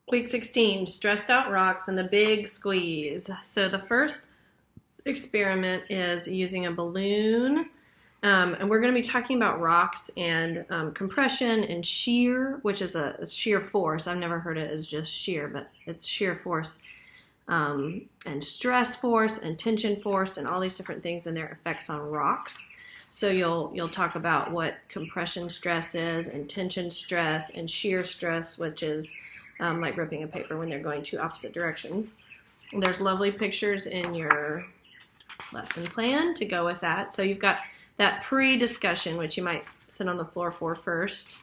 Week 16, stressed out rocks and the big squeeze. So the first experiment is using a balloon. And we're going to be talking about rocks and compression and shear, which is a shear force. I've never heard it as just shear, but it's shear force. And stress force and tension force and all these different things and their effects on rocks. So you'll talk about what compression stress is and tension stress and shear stress, which is like ripping a paper when they're going two opposite directions. And there's lovely pictures in your lesson plan to go with that. So you've got that pre-discussion, which you might sit on the floor for first,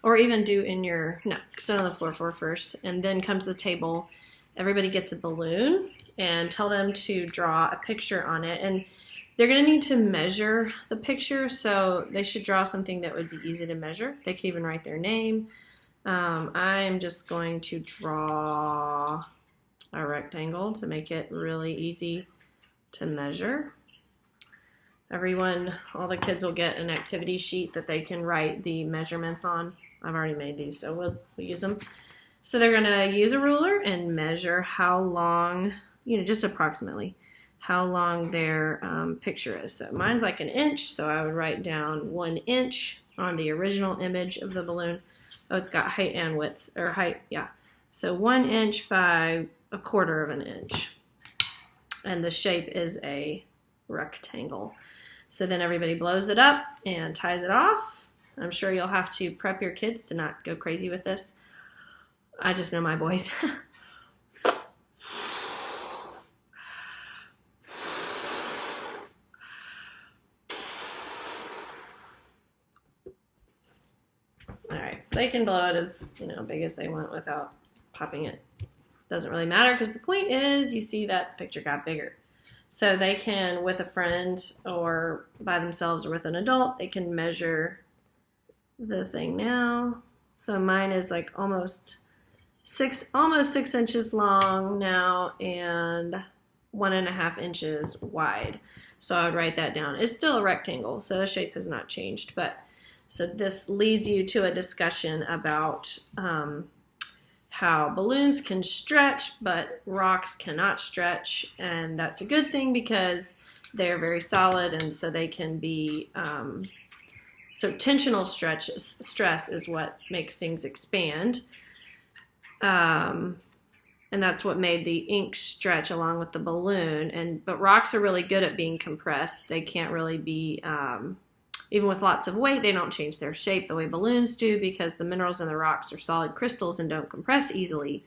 or even do in your, no, sit on the floor for first, and then come to the table. Everybody gets a balloon and tell them to draw a picture on it. And they're going to need to measure the picture, so they should draw something that would be easy to measure. They could even write their name. I'm just going to draw a rectangle to make it really easy to measure. Everyone, all the kids will get an activity sheet that they can write the measurements on. I've already made these, so we'll use them. So they're going to use a ruler and measure how long, just approximately, how long their picture is. So mine's like an inch, so I would write down 1 inch on the original image of the balloon. Oh, it's got height and width, or height, yeah. So 1 inch by 1/4 of an inch. And the shape is a rectangle. So then everybody blows it up and ties it off. I'm sure you'll have to prep your kids to not go crazy with this. I just know my boys. All right, they can blow it as big as they want without popping it. Doesn't really matter because the point is you see that the picture got bigger. So they can, with a friend or by themselves or with an adult, they can measure the thing now. So mine is like almost 6 inches long now and 1.5 inches wide. So I would write that down. It's still a rectangle, so the shape has not changed. But so this leads you to a discussion about how balloons can stretch, but rocks cannot stretch, and that's a good thing because they're very solid, and so they can be, so tensional stress is what makes things expand, and that's what made the ink stretch along with the balloon, but rocks are really good at being compressed. They can't really be, even with lots of weight, they don't change their shape the way balloons do because the minerals in the rocks are solid crystals and don't compress easily.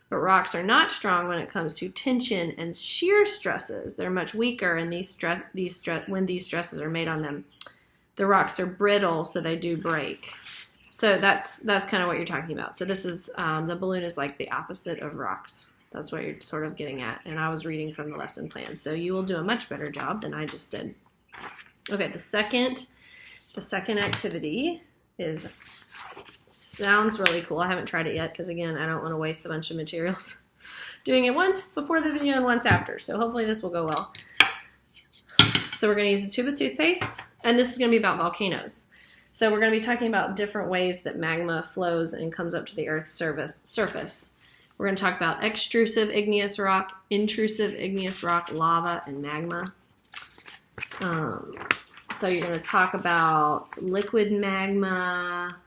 But rocks are not strong when it comes to tension and shear stresses. They're much weaker, and when these stresses are made on them, the rocks are brittle, so they do break. So that's kind of what you're talking about. So this is, the balloon is like the opposite of rocks. That's what you're sort of getting at. And I was reading from the lesson plan. So you will do a much better job than I just did. Okay, the second activity sounds really cool. I haven't tried it yet because, again, I don't want to waste a bunch of materials. Doing it once before the video and once after, so hopefully this will go well. So we're going to use a tube of toothpaste, and this is going to be about volcanoes. So we're going to be talking about different ways that magma flows and comes up to the Earth's surface. We're going to talk about extrusive igneous rock, intrusive igneous rock, lava, and magma. So you're going to talk about liquid magma.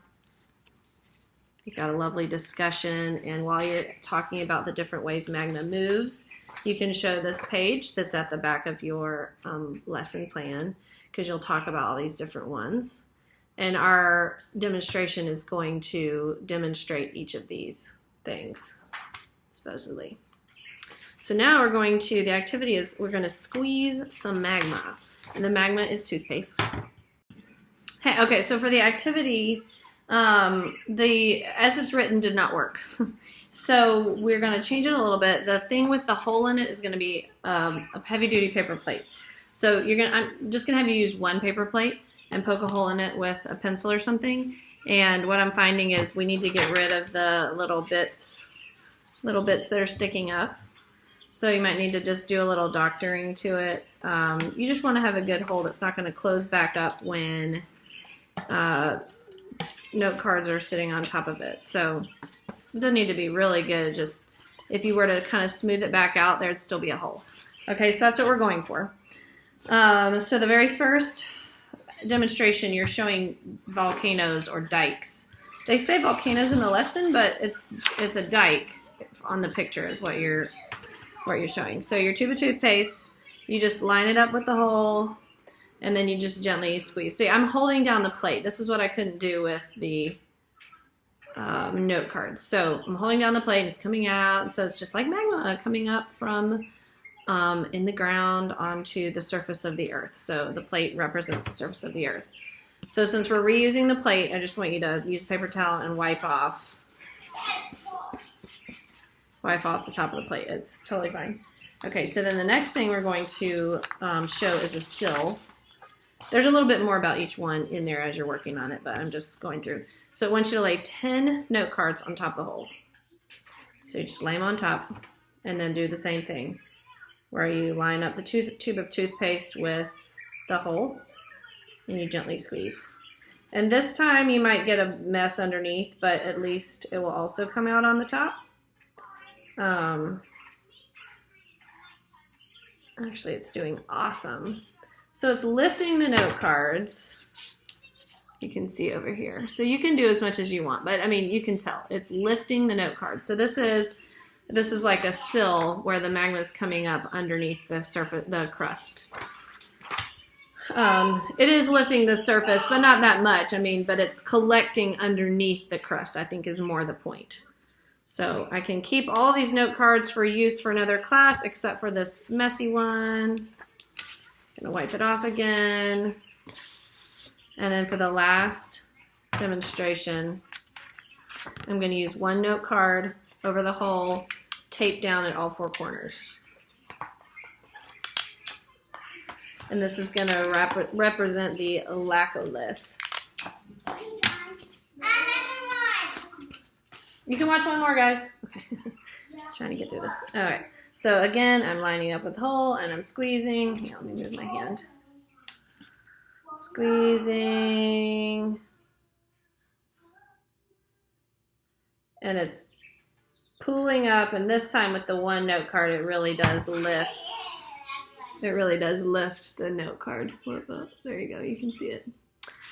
You've got a lovely discussion, and while you're talking about the different ways magma moves, you can show this page that's at the back of your lesson plan because you'll talk about all these different ones. And our demonstration is going to demonstrate each of these things, supposedly. So now the activity is we're going to squeeze some magma. And the magma is toothpaste. Hey, okay, so for the activity, as it's written did not work. So we're going to change it a little bit. The thing with the hole in it is going to be a heavy-duty paper plate. So I'm just going to have you use one paper plate and poke a hole in it with a pencil or something. And what I'm finding is we need to get rid of the little bits that are sticking up. So you might need to just do a little doctoring to it. You just want to have a good hole that's not going to close back up when note cards are sitting on top of it. So It doesn't need to be really good. Just if you were to kind of smooth it back out, there'd still be a hole. Okay, so that's what we're going for. So the very first demonstration, you're showing volcanoes or dikes. They say volcanoes in the lesson, but it's a dike on the picture is what you're showing. So your tube of toothpaste, you just line it up with the hole, and then you just gently squeeze. See, I'm holding down the plate. This is what I couldn't do with the note cards. So I'm holding down the plate, and it's coming out, and so it's just like magma coming up from in the ground onto the surface of the earth. So the plate represents the surface of the earth. So since we're reusing the plate, I just want you to use a paper towel and wipe off the top of the plate. It's totally fine. Okay, so then the next thing we're going to show is a sill. There's a little bit more about each one in there as you're working on it, but I'm just going through. So I want you to lay 10 note cards on top of the hole. So you just lay them on top and then do the same thing where you line up the tube of toothpaste with the hole and you gently squeeze. And this time you might get a mess underneath, but at least it will also come out on the top. Actually, it's doing awesome. So it's lifting the note cards. You can see over here. So you can do as much as you want, but I mean, you can tell it's lifting the note cards. So this is like a sill where the magma is coming up underneath the surface, the crust. It is lifting the surface, but not that much. I mean, but it's collecting underneath the crust, I think is more the point. So I can keep all these note cards for use for another class, except for this messy one. Gonna wipe it off again. And then for the last demonstration, I'm gonna use one note card over the hole, tape down at all 4 corners. And this is gonna represent the laccolith. You can watch one more, guys. Okay. Trying to get through this. All right. So again, I'm lining up with the hole and I'm squeezing. Here, let me move my hand. Squeezing. And it's pulling up, and this time with the one note card, it really does lift. It really does lift the note card. There you go. You can see it.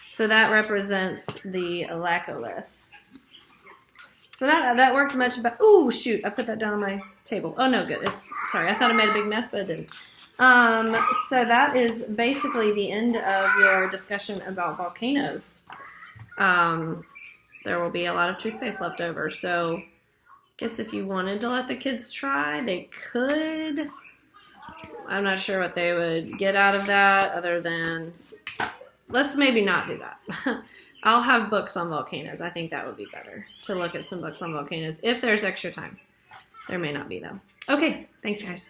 So that represents the laccolith. So that worked much better. Oh, shoot. I put that down on my table. Oh, no, good. Sorry, I thought I made a big mess, but I didn't. So that is basically the end of your discussion about volcanoes. There will be a lot of toothpaste left over. So I guess if you wanted to let the kids try, they could. I'm not sure what they would get out of that other than, let's maybe not do that. I'll have books on volcanoes. I think that would be better to look at some books on volcanoes if there's extra time. There may not be, though. Okay, thanks, guys.